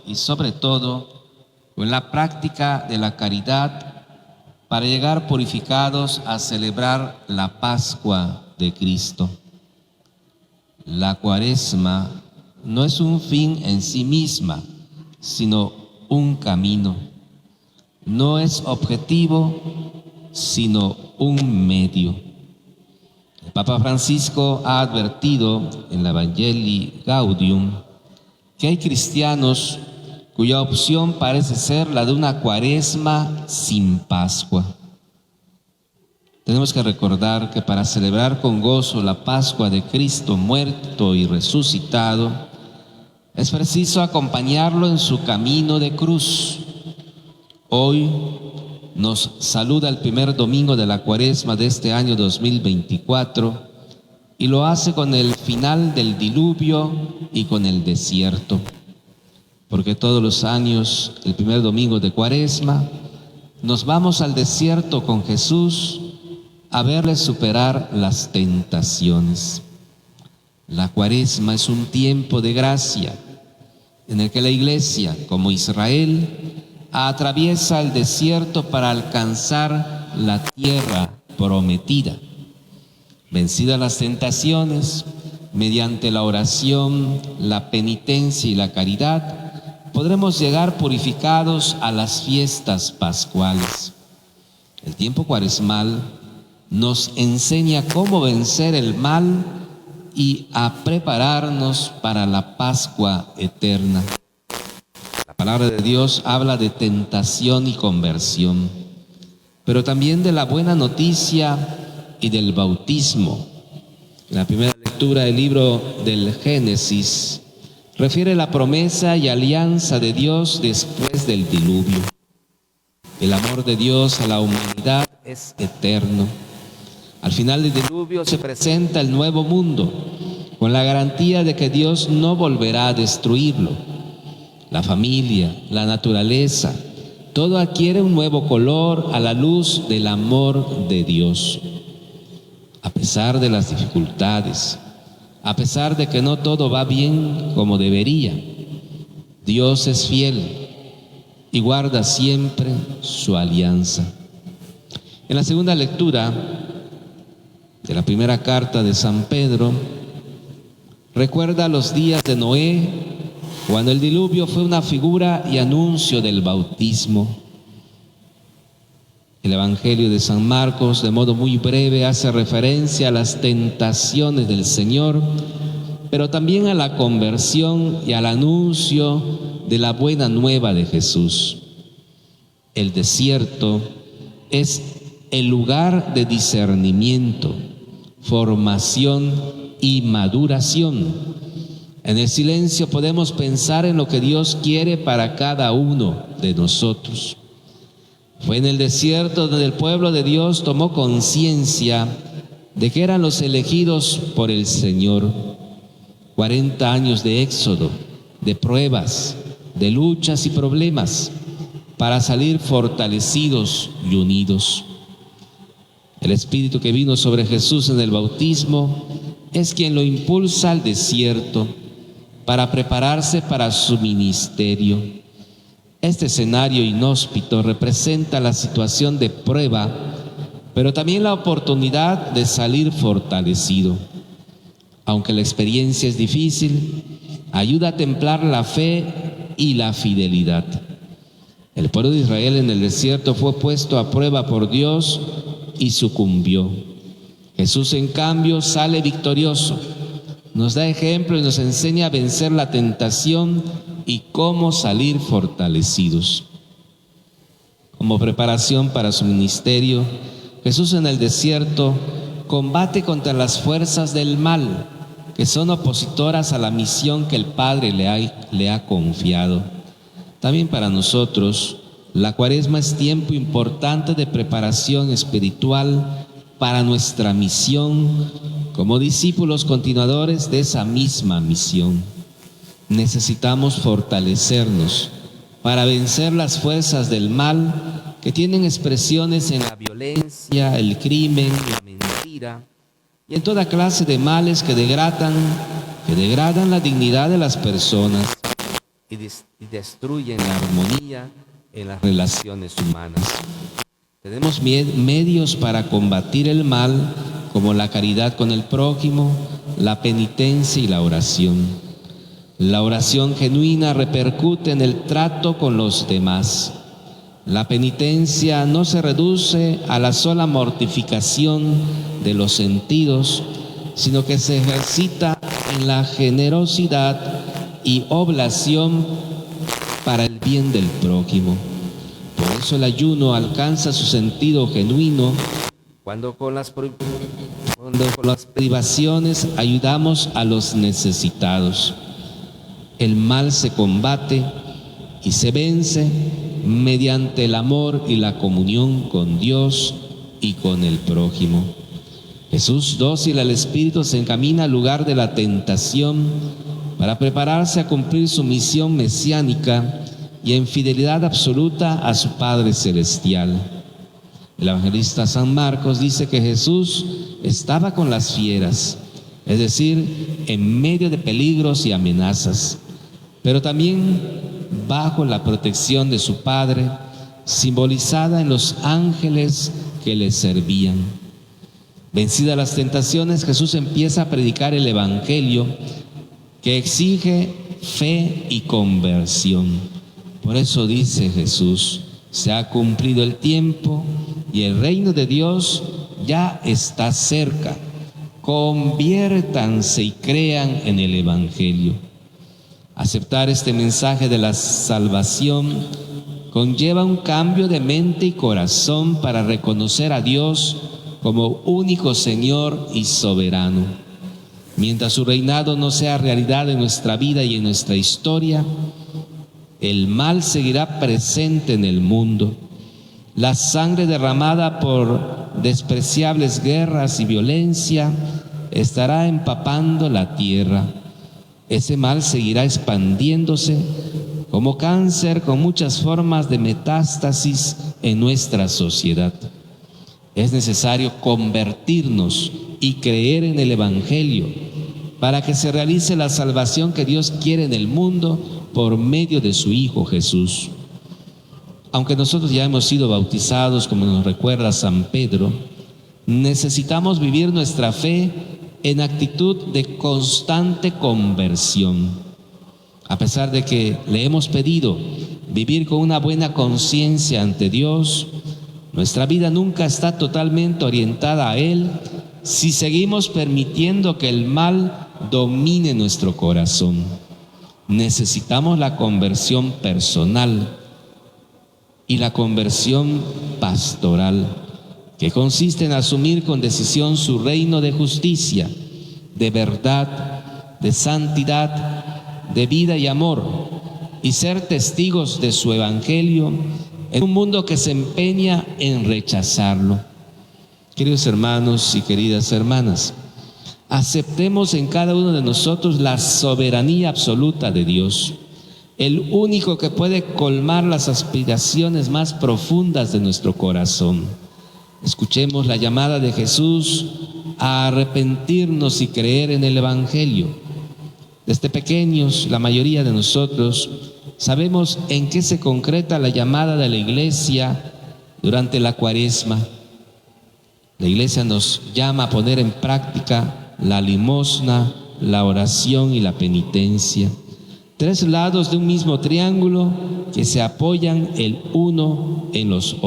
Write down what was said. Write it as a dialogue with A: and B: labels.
A: y sobre todo con la práctica de la caridad para llegar purificados a celebrar la Pascua de Cristo. La Cuaresma no es un fin en sí misma, sino un camino. No es objetivo, sino un medio. El Papa Francisco ha advertido en la Evangelii Gaudium que hay cristianos cuya opción parece ser la de una Cuaresma sin Pascua. Tenemos que recordar que para celebrar con gozo la Pascua de Cristo muerto y resucitado, es preciso acompañarlo en su camino de cruz. Hoy nos saluda el primer domingo de la Cuaresma de este año 2024 y lo hace con el final del diluvio y con el desierto. Porque todos los años, el primer domingo de Cuaresma, nos vamos al desierto con Jesús a verle superar las tentaciones. La Cuaresma es un tiempo de gracia en el que la Iglesia, como Israel, atraviesa el desierto para alcanzar la tierra prometida. Vencidas las tentaciones, mediante la oración, la penitencia y la caridad, podremos llegar purificados a las fiestas pascuales. El tiempo cuaresmal nos enseña cómo vencer el mal y a prepararnos para la Pascua eterna. La palabra de Dios habla de tentación y conversión, pero también de la buena noticia y del bautismo. En la primera lectura del libro del Génesis refiere la promesa y alianza de Dios después del diluvio. El amor de Dios a la humanidad es eterno. Al final del diluvio se presenta el nuevo mundo, con la garantía de que Dios no volverá a destruirlo. La familia, la naturaleza, todo adquiere un nuevo color a la luz del amor de Dios. A pesar de las dificultades, a pesar de que no todo va bien como debería, Dios es fiel y guarda siempre su alianza. En la segunda lectura de la primera carta de San Pedro, recuerda los días de Noé, cuando el diluvio fue una figura y anuncio del bautismo. El Evangelio de San Marcos, de modo muy breve, hace referencia a las tentaciones del Señor, pero también a la conversión y al anuncio de la buena nueva de Jesús. El desierto es el lugar de discernimiento, formación y maduración. En el silencio podemos pensar en lo que Dios quiere para cada uno de nosotros. Fue en el desierto donde el pueblo de Dios tomó conciencia de que eran los elegidos por el Señor. 40 años de éxodo, de pruebas, de luchas y problemas, para salir fortalecidos y unidos. El Espíritu que vino sobre Jesús en el bautismo es quien lo impulsa al desierto para prepararse para su ministerio. Este escenario inhóspito representa la situación de prueba, pero también la oportunidad de salir fortalecido. Aunque la experiencia es difícil, ayuda a templar la fe y la fidelidad. El pueblo de Israel en el desierto fue puesto a prueba por Dios y sucumbió. Jesús, en cambio, sale victorioso. Nos da ejemplo y nos enseña a vencer la tentación y cómo salir fortalecidos. Como preparación para su ministerio, Jesús en el desierto combate contra las fuerzas del mal, que son opositoras a la misión que el Padre le ha confiado. También para nosotros, la Cuaresma es tiempo importante de preparación espiritual para nuestra misión como discípulos continuadores de esa misma misión. Necesitamos fortalecernos para vencer las fuerzas del mal que tienen expresiones en la violencia, el crimen, la mentira y en toda clase de males que degradan la dignidad de las personas. y destruyen la armonía en las relaciones humanas. Tenemos medios para combatir el mal, como la caridad con el prójimo, la penitencia y la oración. La oración genuina repercute en el trato con los demás. La penitencia no se reduce a la sola mortificación de los sentidos, sino que se ejercita en la generosidad y oblación para el bien del prójimo. Por eso el ayuno alcanza su sentido genuino cuando con las privaciones ayudamos a los necesitados. El mal se combate y se vence mediante el amor y la comunión con Dios y con el prójimo. Jesús, dócil al Espíritu, se encamina al lugar de la tentación para prepararse a cumplir su misión mesiánica y en fidelidad absoluta a su Padre Celestial. El evangelista San Marcos dice que Jesús estaba con las fieras, es decir, en medio de peligros y amenazas, pero también bajo la protección de su Padre, simbolizada en los ángeles que le servían. Vencidas las tentaciones, Jesús empieza a predicar el Evangelio que exige fe y conversión. Por eso dice Jesús: se ha cumplido el tiempo y el reino de Dios ya está cerca. Conviértanse y crean en el Evangelio. Aceptar este mensaje de la salvación conlleva un cambio de mente y corazón para reconocer a Dios como único Señor y soberano. Mientras su reinado no sea realidad en nuestra vida y en nuestra historia, el mal seguirá presente en el mundo. La sangre derramada por despreciables guerras y violencia estará empapando la tierra. Ese mal seguirá expandiéndose como cáncer con muchas formas de metástasis en nuestra sociedad. Es necesario convertirnos y creer en el Evangelio para que se realice la salvación que Dios quiere en el mundo por medio de su Hijo Jesús. Aunque nosotros ya hemos sido bautizados, como nos recuerda San Pedro, necesitamos vivir nuestra fe en actitud de constante conversión. A pesar de que le hemos pedido vivir con una buena conciencia ante Dios, nuestra vida nunca está totalmente orientada a Él si seguimos permitiendo que el mal domine nuestro corazón. Necesitamos la conversión personal y la conversión pastoral, que consiste en asumir con decisión su reino de justicia, de verdad, de santidad, de vida y amor, y ser testigos de su Evangelio en un mundo que se empeña en rechazarlo. Queridos hermanos y queridas hermanas, aceptemos en cada uno de nosotros la soberanía absoluta de Dios, el único que puede colmar las aspiraciones más profundas de nuestro corazón. Escuchemos la llamada de Jesús a arrepentirnos y creer en el Evangelio. Desde pequeños, la mayoría de nosotros sabemos en qué se concreta la llamada de la Iglesia durante la Cuaresma. La Iglesia nos llama a poner en práctica la limosna, la oración y la penitencia. Tres lados de un mismo triángulo que se apoyan el uno en los otros.